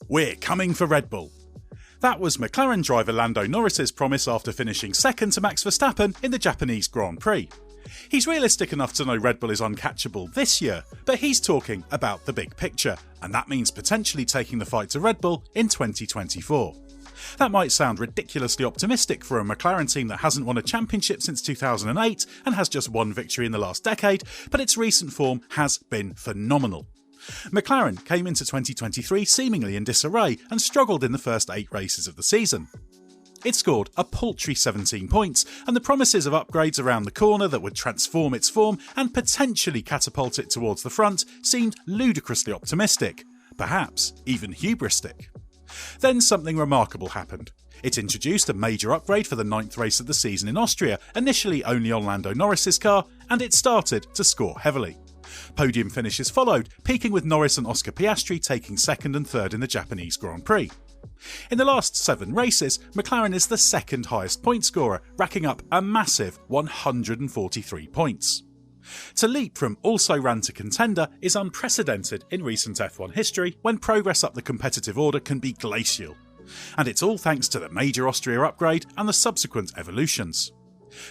"We're coming for Red Bull." That was McLaren driver Lando Norris's promise after finishing second to Max Verstappen in the Japanese Grand Prix. He's realistic enough to know Red Bull is uncatchable this year, but he's talking about the big picture, and that means potentially taking the fight to Red Bull in 2024. That might sound ridiculously optimistic for a McLaren team that hasn't won a championship since 2008 and has just one victory in the last decade, but its recent form has been phenomenal. McLaren came into 2023 seemingly in disarray and struggled in the first 8 races of the season. It scored a paltry 17 points, and the promises of upgrades around the corner that would transform its form and potentially catapult it towards the front seemed ludicrously optimistic, perhaps even hubristic. Then something remarkable happened. It introduced a major upgrade for the 9th race of the season in Austria, initially only on Lando Norris's car, and it started to score heavily. Podium finishes followed, peaking with Norris and Oscar Piastri taking 2nd and 3rd in the Japanese Grand Prix. In the last 7 races, McLaren is the 2nd highest point scorer, racking up a massive 143 points. To leap from also ran to contender is unprecedented in recent F1 history when progress up the competitive order can be glacial. And it's all thanks to the major Austria upgrade and the subsequent evolutions.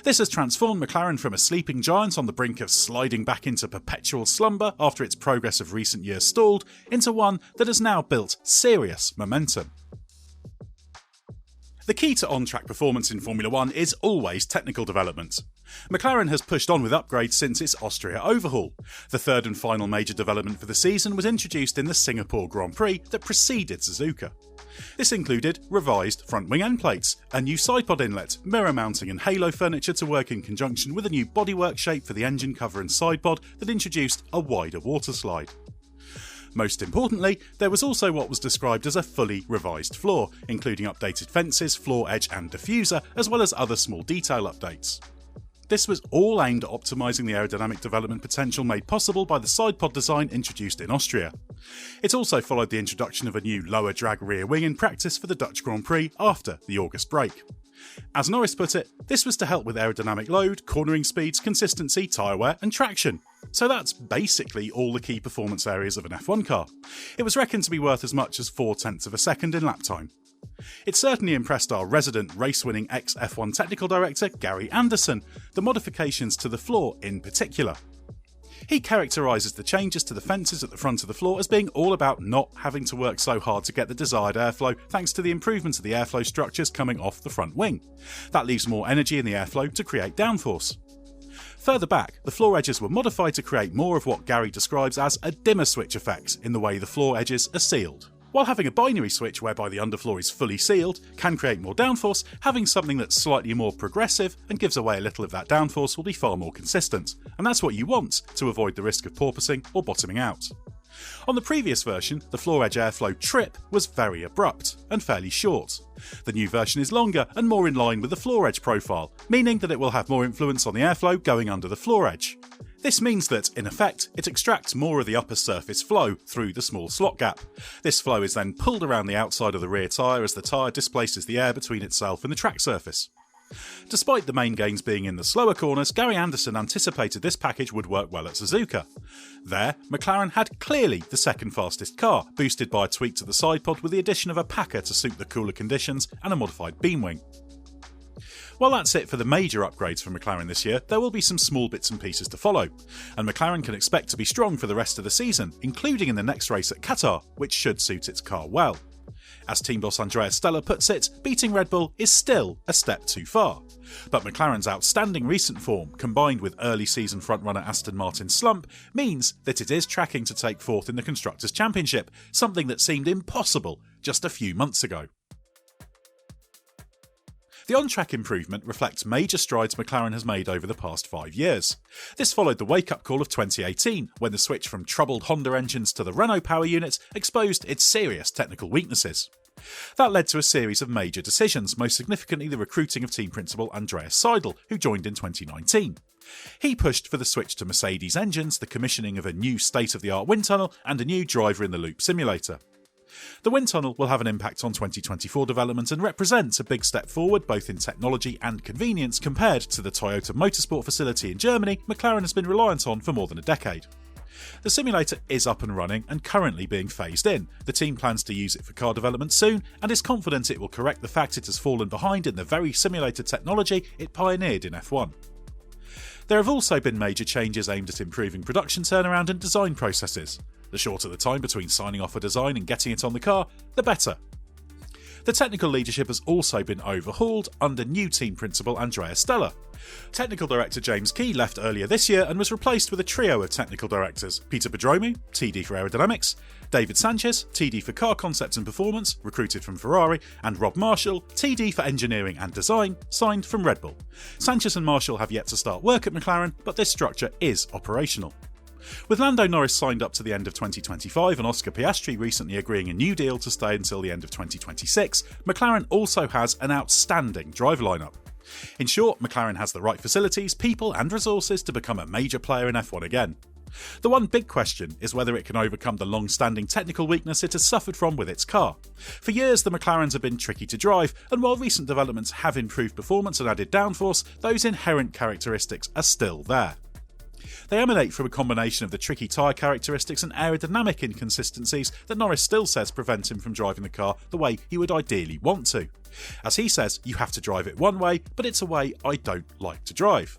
This has transformed McLaren from a sleeping giant on the brink of sliding back into perpetual slumber after its progress of recent years stalled, into one that has now built serious momentum. The key to on-track performance in Formula 1 is always technical development. McLaren has pushed on with upgrades since its Austria overhaul. The 3rd and final major development for the season was introduced in the Singapore Grand Prix that preceded Suzuka. This included revised front wing end plates, a new sidepod inlet, mirror mounting and halo furniture to work in conjunction with a new bodywork shape for the engine cover and sidepod that introduced a wider waterslide. Most importantly, there was also what was described as a fully revised floor, including updated fences, floor edge and diffuser, as well as other small detail updates. This was all aimed at optimising the aerodynamic development potential made possible by the sidepod design introduced in Austria. It also followed the introduction of a new lower drag rear wing in practice for the Dutch Grand Prix after the August break. As Norris put it, this was to help with aerodynamic load, cornering speeds, consistency, tyre wear and traction. So that's basically all the key performance areas of an F1 car. It was reckoned to be worth as much as 0.4 of a second in lap time. It certainly impressed our resident race-winning ex-F1 technical director Gary Anderson, the modifications to the floor in particular. He characterises the changes to the fences at the front of the floor as being all about not having to work so hard to get the desired airflow thanks to the improvement of the airflow structures coming off the front wing. That leaves more energy in the airflow to create downforce. Further back, the floor edges were modified to create more of what Gary describes as a dimmer switch effect in the way the floor edges are sealed. While having a binary switch whereby the underfloor is fully sealed can create more downforce, having something that's slightly more progressive and gives away a little of that downforce will be far more consistent, and that's what you want to avoid the risk of porpoising or bottoming out. On the previous version, the floor edge airflow trip was very abrupt and fairly short. The new version is longer and more in line with the floor edge profile, meaning that it will have more influence on the airflow going under the floor edge. This means that, in effect, it extracts more of the upper surface flow through the small slot gap. This flow is then pulled around the outside of the rear tyre as the tyre displaces the air between itself and the track surface. Despite the main gains being in the slower corners, Gary Anderson anticipated this package would work well at Suzuka. There, McLaren had clearly the second fastest car, boosted by a tweak to the sidepod with the addition of a packer to suit the cooler conditions and a modified beam wing. While that's it for the major upgrades for McLaren this year, there will be some small bits and pieces to follow, and McLaren can expect to be strong for the rest of the season, including in the next race at Qatar, which should suit its car well. As team boss Andrea Stella puts it, beating Red Bull is still a step too far. But McLaren's outstanding recent form, combined with early season frontrunner Aston Martin's slump, means that it is tracking to take 4th in the Constructors' Championship, something that seemed impossible just a few months ago. The on-track improvement reflects major strides McLaren has made over the past 5 years. This followed the wake-up call of 2018, when the switch from troubled Honda engines to the Renault power unit exposed its serious technical weaknesses. That led to a series of major decisions, most significantly the recruiting of team principal Andreas Seidel, who joined in 2019. He pushed for the switch to Mercedes engines, the commissioning of a new state-of-the-art wind tunnel, and a new driver-in-the-loop simulator. The wind tunnel will have an impact on 2024 development and represents a big step forward both in technology and convenience compared to the Toyota Motorsport facility in Germany McLaren has been reliant on for more than a decade. The simulator is up and running and currently being phased in. The team plans to use it for car development soon and is confident it will correct the fact it has fallen behind in the very simulator technology it pioneered in F1. There have also been major changes aimed at improving production turnaround and design processes. The shorter the time between signing off a design and getting it on the car, the better. The technical leadership has also been overhauled under new team principal Andrea Stella. Technical director James Key left earlier this year and was replaced with a trio of technical directors: Peter Pedromu, TD for aerodynamics, David Sanchez, TD for car concept and performance, recruited from Ferrari, and Rob Marshall, TD for engineering and design, signed from Red Bull. Sanchez and Marshall have yet to start work at McLaren, but this structure is operational. With Lando Norris signed up to the end of 2025 and Oscar Piastri recently agreeing a new deal to stay until the end of 2026, McLaren also has an outstanding driver lineup. In short, McLaren has the right facilities, people and resources to become a major player in F1 again. The one big question is whether it can overcome the long-standing technical weakness it has suffered from with its car. For years, the McLarens have been tricky to drive, and while recent developments have improved performance and added downforce, those inherent characteristics are still there. They emanate from a combination of the tricky tyre characteristics and aerodynamic inconsistencies that Norris still says prevent him from driving the car the way he would ideally want to. As he says, you have to drive it one way, but it's a way I don't like to drive.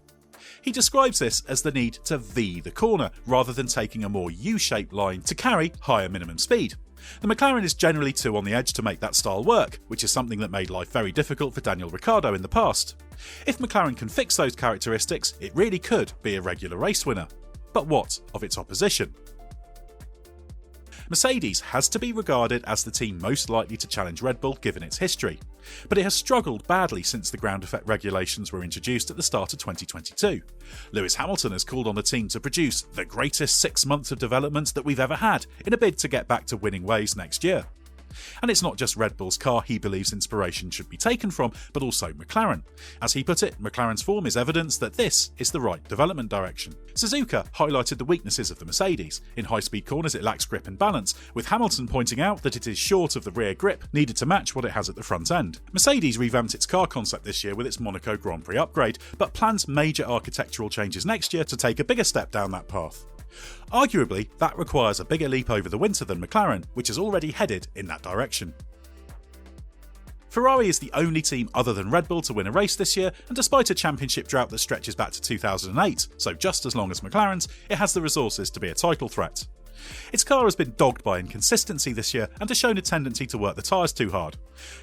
He describes this as the need to V the corner, rather than taking a more U-shaped line to carry higher minimum speed. The McLaren is generally too on the edge to make that style work, which is something that made life very difficult for Daniel Ricciardo in the past. If McLaren can fix those characteristics, it really could be a regular race winner. But what of its opposition? Mercedes has to be regarded as the team most likely to challenge Red Bull given its history, but it has struggled badly since the ground effect regulations were introduced at the start of 2022. Lewis Hamilton has called on the team to produce the greatest 6 months of development that we've ever had in a bid to get back to winning ways next year. And it's not just Red Bull's car he believes inspiration should be taken from, but also McLaren. As he put it, McLaren's form is evidence that this is the right development direction. Suzuka highlighted the weaknesses of the Mercedes. In high-speed corners it lacks grip and balance, with Hamilton pointing out that it is short of the rear grip needed to match what it has at the front end. Mercedes revamped its car concept this year with its Monaco Grand Prix upgrade, but plans major architectural changes next year to take a bigger step down that path. Arguably, that requires a bigger leap over the winter than McLaren, which has already headed in that direction. Ferrari is the only team other than Red Bull to win a race this year, and despite a championship drought that stretches back to 2008, so just as long as McLaren's, it has the resources to be a title threat. Its car has been dogged by inconsistency this year and has shown a tendency to work the tyres too hard.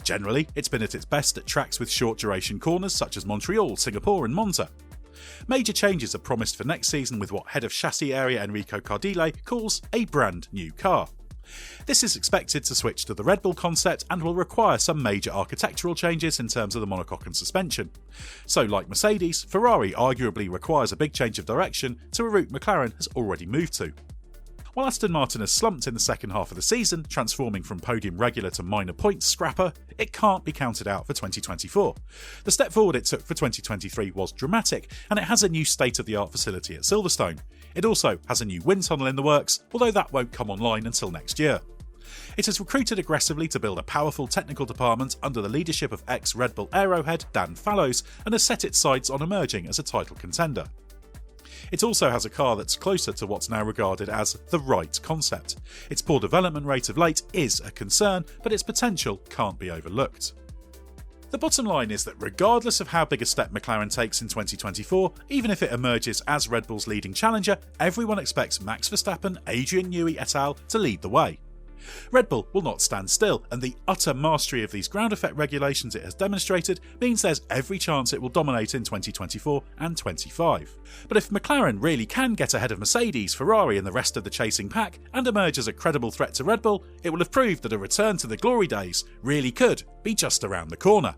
Generally, it's been at its best at tracks with short duration corners such as Montreal, Singapore and Monza. Major changes are promised for next season with what head of chassis area Enrico Cardile calls a brand new car. This is expected to switch to the Red Bull concept and will require some major architectural changes in terms of the monocoque and suspension. So like Mercedes, Ferrari arguably requires a big change of direction to a route McLaren has already moved to. While Aston Martin has slumped in the second half of the season, transforming from podium regular to minor points scrapper, it can't be counted out for 2024. The step forward it took for 2023 was dramatic, and it has a new state-of-the-art facility at Silverstone. It also has a new wind tunnel in the works, although that won't come online until next year. It has recruited aggressively to build a powerful technical department under the leadership of ex-Red Bull Aerohead Dan Fallows, and has set its sights on emerging as a title contender. It also has a car that's closer to what's now regarded as the right concept. Its poor development rate of late is a concern, but its potential can't be overlooked. The bottom line is that regardless of how big a step McLaren takes in 2024, even if it emerges as Red Bull's leading challenger, everyone expects Max Verstappen, Adrian Newey et al. To lead the way. Red Bull will not stand still, and the utter mastery of these ground effect regulations it has demonstrated means there's every chance it will dominate in 2024 and 25. But if McLaren really can get ahead of Mercedes, Ferrari and the rest of the chasing pack and emerge as a credible threat to Red Bull, it will have proved that a return to the glory days really could be just around the corner.